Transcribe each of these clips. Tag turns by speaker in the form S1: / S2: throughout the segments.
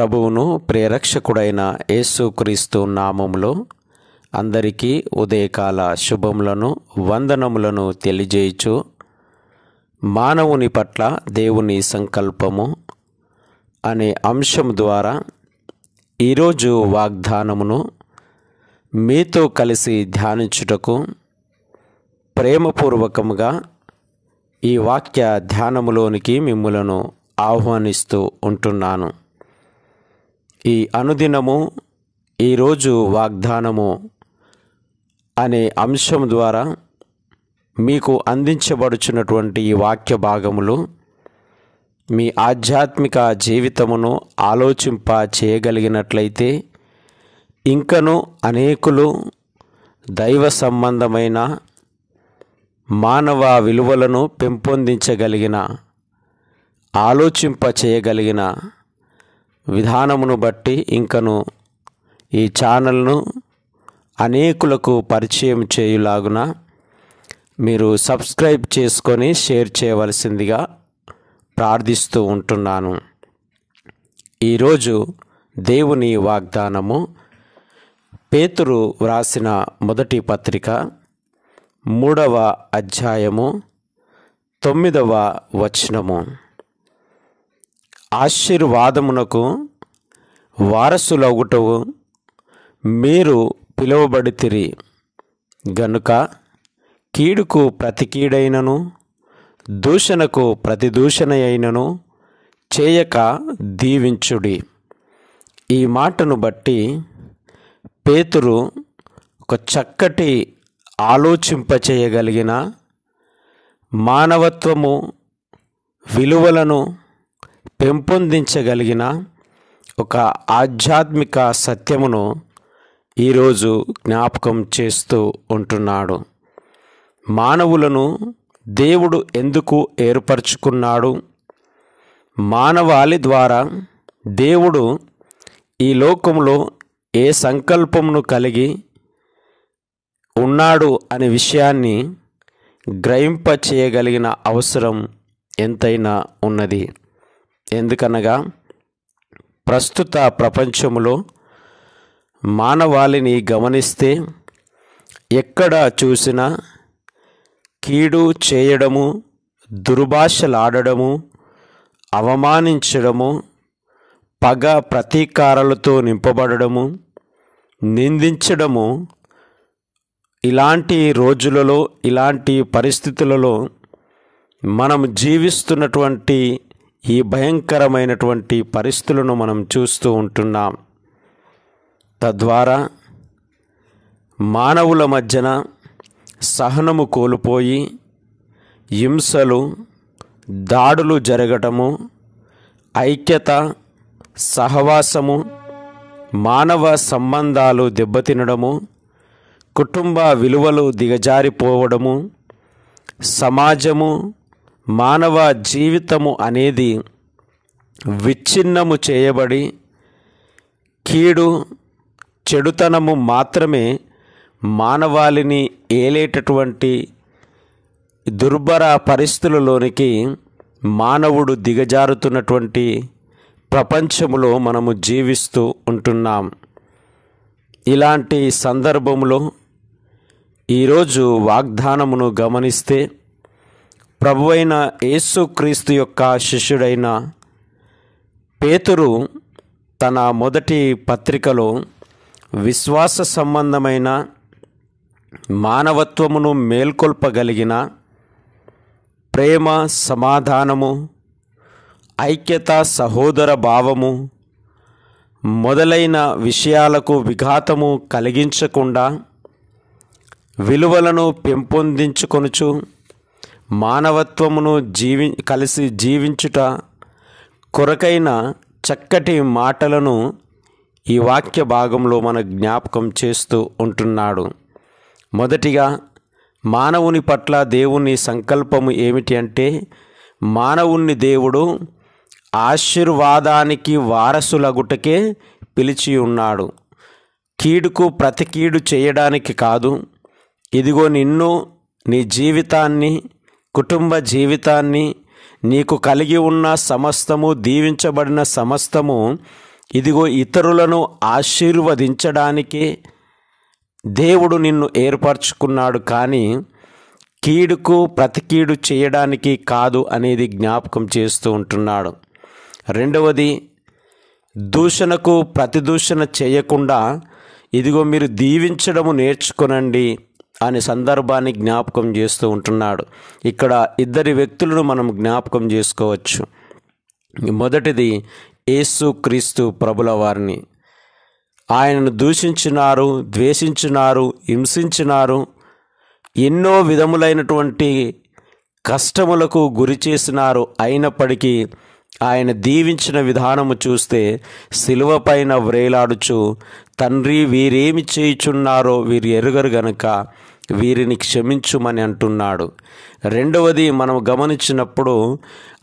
S1: ప్రభువును ప్రియరక్షకుడైన యేసుక్రీస్తు నామములో అందరికీ ఉదయకాల శుభములను వందనములను తెలియజేయుచు మానవుని పట్ల దేవుని సంకల్పము అనే అంశం ద్వారా ఈరోజు వాగ్దానమును మీతో కలిసి ధ్యానించుటకు ప్రేమపూర్వకముగా ఈ వాక్య ధ్యానములోనికి మిమ్ములను ఆహ్వానిస్తూ ఉంటున్నాను. ఈ అనుదినము ఈరోజు వాగ్దానము అనే అంశం ద్వారా మీకు అందించబడుచున్నటువంటి ఈ వాక్య భాగములు మీ ఆధ్యాత్మిక జీవితమును ఆలోచింప చేయగలిగినట్లయితే ఇంకను అనేకులు దైవ సంబంధమైన మానవ విలువలను పెంపొందించగలిగిన ఆలోచింప చేయగలిగిన విధానమును బట్టి ఇంకను ఈ ఛానల్ను అనేకులకు పరిచయం చేయులాగున మీరు సబ్స్క్రైబ్ చేసుకొని షేర్ చేయవలసిందిగా ప్రార్థిస్తూ ఉంటున్నాను. ఈరోజు దేవుని వాగ్దానము పేతురు వ్రాసిన మొదటి పత్రిక 3వ అధ్యాయము 9వ వచనము. ఆశీర్వాదమునకు వారసులగుటకు మీరు పిలువబడితిరి గనుక కీడుకు ప్రతి కీడైనను దూషణకు ప్రతి దూషణ అయినను చేయక దీవించుడి. ఈ మాటను బట్టి పేతురు ఒక చక్కటి ఆలోచింపచేయగలిగిన మానవత్వము విలువలను పెంపొందించగలిగిన ఒక ఆధ్యాత్మిక సత్యమును ఈరోజు జ్ఞాపకం చేస్తూ ఉంటున్నాడు. మానవులను దేవుడు ఎందుకు ఏర్పరచుకున్నాడు? మానవాళి ద్వారా దేవుడు ఈ లోకంలో ఏ సంకల్పమును కలిగి ఉన్నాడు అనే విషయాన్ని గ్రహింప చేయగలిగిన అవసరం ఎంతైనా ఉన్నది. ఎందుకనగా ప్రస్తుత ప్రపంచంలో మానవాళిని గమనిస్తే ఎక్కడ చూసినా కీడు చేయడము, దుర్భాషలాడడము, అవమానించడము, పగ ప్రతీకారాలతో నింపబడము, నిందించడము, ఇలాంటి రోజులలో ఇలాంటి పరిస్థితులలో మనం జీవిస్తున్నటువంటి ఈ భయంకరమైనటువంటి పరిస్థితులను మనం చూస్తూ ఉంటున్నాం. తద్వారా మానవుల మధ్యన సహనము కోల్పోయి హింసలు, దాడులు జరగటము, ఐక్యత, సహవాసము, మానవ సంబంధాలు దెబ్బతినడము, కుటుంబ విలువలు దిగజారిపోవడము, సమాజము, మానవ జీవితము అనేది విచ్ఛిన్నము చేయబడి కీడు, చెడుతనము మాత్రమే మానవాళిని ఏలేటటువంటి దుర్భర పరిస్థితులలోనికి మానవుడు దిగజారుతున్నటువంటి ప్రపంచంలో మనము జీవిస్తూ ఉంటున్నాం. ఇలాంటి సందర్భంలో ఈరోజు వాగ్దానమును గమనిస్తే ప్రభువైన యేసుక్రీస్తు యొక్క శిష్యుడైన పేతురు తన మొదటి పత్రికలో విశ్వాస సంబంధమైన మానవత్వమును మేల్కొల్పగలిగిన ప్రేమ, సమాధానము, ఐక్యత, సహోదర భావము మొదలైన విషయాలకు విఘాతము కలిగించకుండా విలువలను పెంపొందించుకొనుచు మానవత్వమును కలిసి జీవించుట కొరకైన చక్కటి మాటలను ఈ వాక్య భాగంలో మన జ్ఞాపకం చేస్తూ ఉంటున్నాడు. మొదటిగా మానవుని పట్ల దేవుని సంకల్పము ఏమిటి అంటే మానవుని దేవుడు ఆశీర్వాదానికి వారసులగుటకే పిలిచి ఉన్నాడు. కీడుకు ప్రతి కీడు చేయడానికి కాదు. ఇదిగో నిన్ను, నీ జీవితాన్ని, కుటుంబ జీవితాన్ని, నీకు కలిగి ఉన్న సమస్తము, దీవించబడిన సమస్తము ఇదిగో ఇతరులను ఆశీర్వదించడానికే దేవుడు నిన్ను ఏర్పరచుకున్నాడు, కానీ కీడుకు ప్రతి కీడు చేయడానికి కాదు అనేది జ్ఞాపకం చేస్తూ ఉంటున్నాడు. రెండవది, దూషణకు ప్రతిదూషణ చేయకుండా ఇదిగో మీరు దీవించడము నేర్చుకొనండి అనే సందర్భాన్ని జ్ఞాపకం చేస్తూ ఉంటున్నాడు. ఇక్కడ ఇద్దరి వ్యక్తులను మనం జ్ఞాపకం చేసుకోవచ్చు. మొదటిది యేసుక్రీస్తు ప్రభుల వారిని. ఆయనను దూషించినారు, ద్వేషించినారు, హింసించినారు, ఎన్నో విధములైనటువంటి కష్టములకు గురి చేసినారు. అయినప్పటికీ ఆయన దీవించిన విధానము చూస్తే శిలువ పైన వ్రేలాడుచు, తండ్రి వీరేమి చేయుచున్నారో వీరు ఎరుగరు గనుక వీరిని క్షమించుమని అంటున్నాడు. రెండవది, మనం గమనించినప్పుడు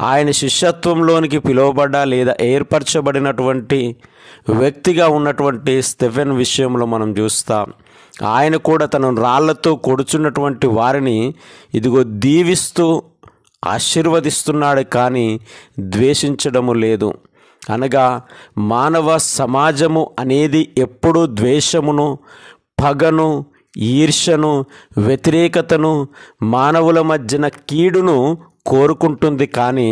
S1: ఆయన శిష్యత్వంలోనికి పిలువబడ్డ లేదా ఏర్పరచబడినటువంటి వ్యక్తిగా ఉన్నటువంటి స్టెఫెన్ విషయంలో మనం చూస్తాం. ఆయన కూడా తన రాళ్లతో కొడుచున్నటువంటి వారిని ఇదిగో దీవిస్తూ ఆశీర్వదిస్తున్నాడు, కానీ ద్వేషించడము లేదు. అనగా మానవ సమాజము అనేది ఎప్పుడూ ద్వేషమును, పగను, ఈర్ష్యను, వ్యతిరేకతను, మానవుల మధ్యన కీడును కోరుకుంటుంది. కానీ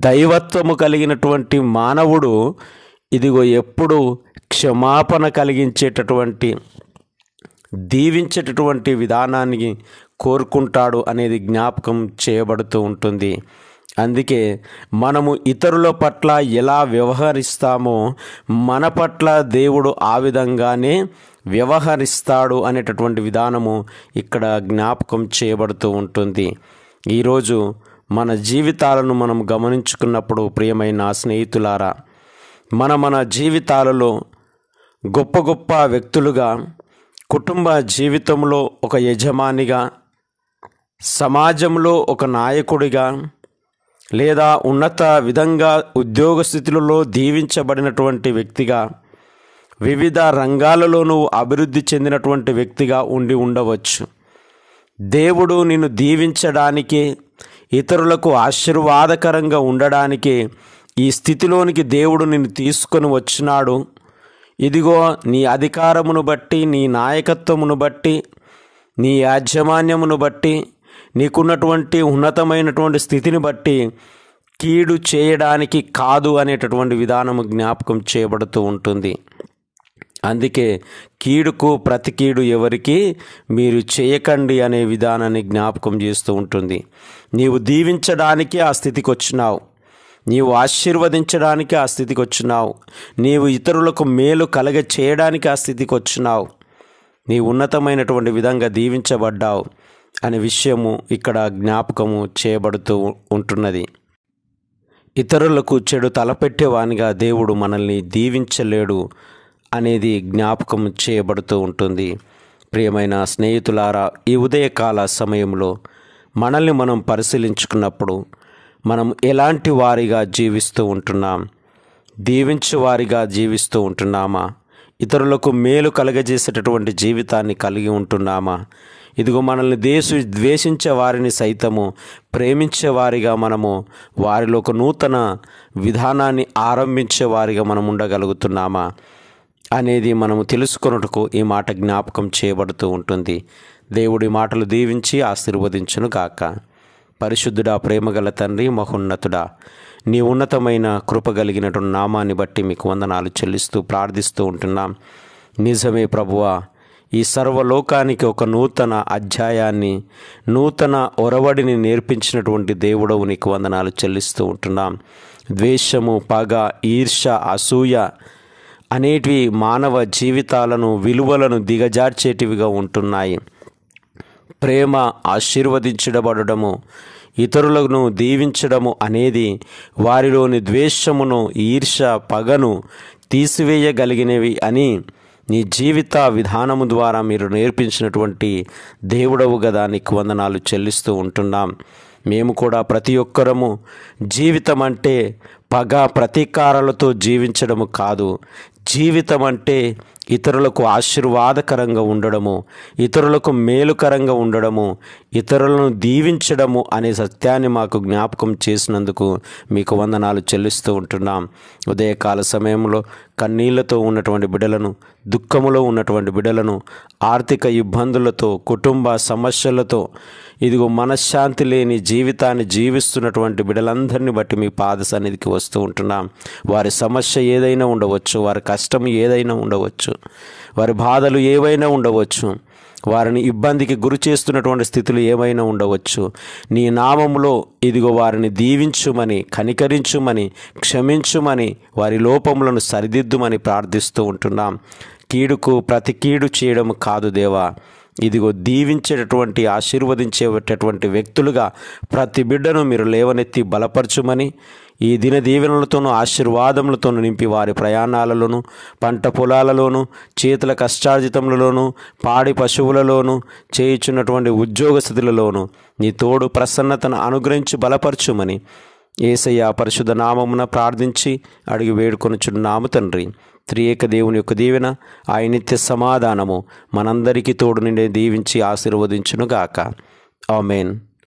S1: దైవత్వము కలిగినటువంటి మానవుడు ఇదిగో ఎప్పుడు క్షమాపణ కలిగించేటటువంటి, దీవించేటటువంటి విధానాన్ని కోరుకుంటాడు అనేది జ్ఞాపకం చేయబడుతూ ఉంటుంది. అందుకే మనము ఇతరుల పట్ల ఎలా వ్యవహరిస్తామో మన పట్ల దేవుడు ఆ విధంగానే వ్యవహరిస్తాడు అనేటటువంటి విధానము ఇక్కడ జ్ఞాపకం చేయబడుతూ ఉంటుంది. ఈరోజు మన జీవితాలను మనం గమనించుకున్నప్పుడు ప్రియమైన స్నేహితులారా, మన జీవితాలలో గొప్ప గొప్ప వ్యక్తులుగా, కుటుంబ జీవితంలో ఒక యజమానిగా, సమాజంలో ఒక నాయకుడిగా, లేదా ఉన్నత విధంగా ఉద్యోగ స్థితులలో దీవించబడినటువంటి వ్యక్తిగా, వివిధ రంగాలలోనూ అభివృద్ధి చెందినటువంటి వ్యక్తిగా ఉండి ఉండవచ్చు. దేవుడు నిన్ను దీవించడానికి, ఇతరులకు ఆశీర్వాదకరంగా ఉండడానికి ఈ స్థితిలోనికి దేవుడు నిన్ను తీసుకొని వచ్చినాడు. ఇదిగో నీ అధికారమును బట్టి, నీ నాయకత్వమును బట్టి, నీ యాజమాన్యమును బట్టి, నీకున్నటువంటి ఉన్నతమైనటువంటి స్థితిని బట్టి కీడు చేయడానికి కాదు అనేటటువంటి విధానము జ్ఞాపకం చేయబడుతూ ఉంటుంది. అందుకే కీడుకు ప్రతి కీడు ఎవరికి మీరు చేయకండి అనే విధానాన్ని జ్ఞాపకం చేస్తూ ఉంటుంది. నీవు దీవించడానికి ఆ స్థితికి వచ్చినావు, నీవు ఆశీర్వదించడానికి ఆ స్థితికి వచ్చినావు, నీవు ఇతరులకు మేలు కలగ చేయడానికి ఆ స్థితికి వచ్చినావు, నీవు ఉన్నతమైనటువంటి విధంగా దీవించబడ్డావు అనే విషయము ఇక్కడ జ్ఞాపకము చేయబడుతూ ఉంటున్నది. ఇతరులకు చెడు తలపెట్టేవానిగా దేవుడు మనల్ని దీవించలేడు అనేది జ్ఞాపకం చేయబడుతూ ఉంటుంది. ప్రియమైన స్నేహితులారా, ఈ ఉదయకాల సమయంలో మనల్ని మనం పరిశీలించుకున్నప్పుడు మనం ఎలాంటి వారిగా జీవిస్తూ ఉంటున్నాం? దీవించే వారిగా జీవిస్తూ ఉంటున్నామా? ఇతరులకు మేలు కలగజేసేటటువంటి జీవితాన్ని కలిగి ఉంటున్నామా? ఇదిగో మనల్ని ద్వేషించే వారిని సైతము ప్రేమించే వారిగా మనము వారిలో ఒక నూతన విధానాన్ని ఆరంభించే వారిగా మనం ఉండగలుగుతున్నామా అనేది మనము తెలుసుకొనుటకు ఈ మాట జ్ఞాపకం చేయబడుతూ ఉంటుంది. దేవుడి మాటలు దీవించి ఆశీర్వదించును గాక. పరిశుద్ధుడా, ప్రేమగల తండ్రి, మహోన్నతుడా, నీ ఉన్నతమైన కృపగలిగినటువంటి నామాన్ని బట్టి మీకు వందనాలు చెల్లిస్తూ ప్రార్థిస్తూ ఉంటున్నాం. నిజమే ప్రభువా, ఈ సర్వలోకానికి ఒక నూతన అధ్యాయాన్ని, నూతన ఒరవడిని నేర్పించినటువంటి దేవుడవు నీకు వందనాలు చెల్లిస్తూ ఉంటున్నాం. ద్వేషము, పగ, ఈర్ష్య, అసూయ అనేటివి మానవ జీవితాలను, విలువలను దిగజార్చేటివిగా ఉంటున్నాయి. ప్రేమ, ఆశీర్వదించబడము, ఇతరులను దీవించడము అనేది వారిలోని ద్వేషమును, ఈర్ష్య, పగను తీసివేయగలిగినవి అని నీ జీవిత విధానము ద్వారా మీరు నేర్పించినటువంటి దేవుడవు గదా, నీకు వందనాలు చెల్లిస్తూ ఉంటున్నాం. మేము కూడా ప్రతి ఒక్కరము జీవితం అంటే పగ, ప్రతీకారాలతో జీవించడము కాదు. జీవితం అంటే ఇతరులకు ఆశీర్వాదకరంగా ఉండడము, ఇతరులకు మేలుకరంగా ఉండడము, ఇతరులను దీవించడము అనే సత్యాన్ని మాకు జ్ఞాపకం చేసినందుకు మీకు వందనాలు చెల్లిస్తూ ఉంటున్నాం. ఉదయకాల సమయంలో కన్నీళ్లతో ఉన్నటువంటి బిడ్డలను, దుఃఖములో ఉన్నటువంటి బిడ్డలను, ఆర్థిక ఇబ్బందులతో, కుటుంబ సమస్యలతో, ఇదిగో మనశ్శాంతి లేని జీవితాన్ని జీవిస్తున్నటువంటి బిడ్డలందరినీ బట్టి మీ పాద సన్నిధికి వస్తూ ఉంటున్నాం. వారి సమస్య ఏదైనా ఉండవచ్చు, వారి కష్టం ఏదైనా ఉండవచ్చు, వారి బాధలు ఏవైనా ఉండవచ్చు, వారిని ఇబ్బందికి గురి చేస్తున్నటువంటి స్థితులు ఏమైనా ఉండవచ్చు. నీ నామములో ఇదిగో వారిని దీవించుమని, కనికరించుమని, క్షమించుమని, వారి లోపములను సరిదిద్దుమని ప్రార్థిస్తూ ఉంటున్నాం. కీడుకు ప్రతి కీడు చేయడం కాదు దేవా, ఇదిగో దీవించేటటువంటి, ఆశీర్వదించేటటువంటి వ్యక్తులుగా ప్రతి బిడ్డను మీరు లేవనెత్తి బలపరచుమని, ఈ దిన దీవెనలతోనూ ఆశీర్వాదములతోనూ నింపి వారి ప్రయాణాలలోనూ, పంట పొలాలలోనూ, చేతుల కష్టార్జితములలోనూ, పాడి పశువులలోనూ, చేయుచున్నటువంటి ఉద్యోగ స్థితులలోనూ నీ తోడు ప్రసన్నతను అనుగ్రహించి బలపరచుమని యేసయ్య పరిశుద్ధ నామమున ప్రార్థించి అడిగి వేడుకొనుచున్నాము తండ్రి. త్రియేక దేవుని యొక్క దీవెన, ఆయన నిత్య సమాధానము మనందరికీ తోడు నిండి దీవించి ఆశీర్వదించునుగాక. ఆమేన్.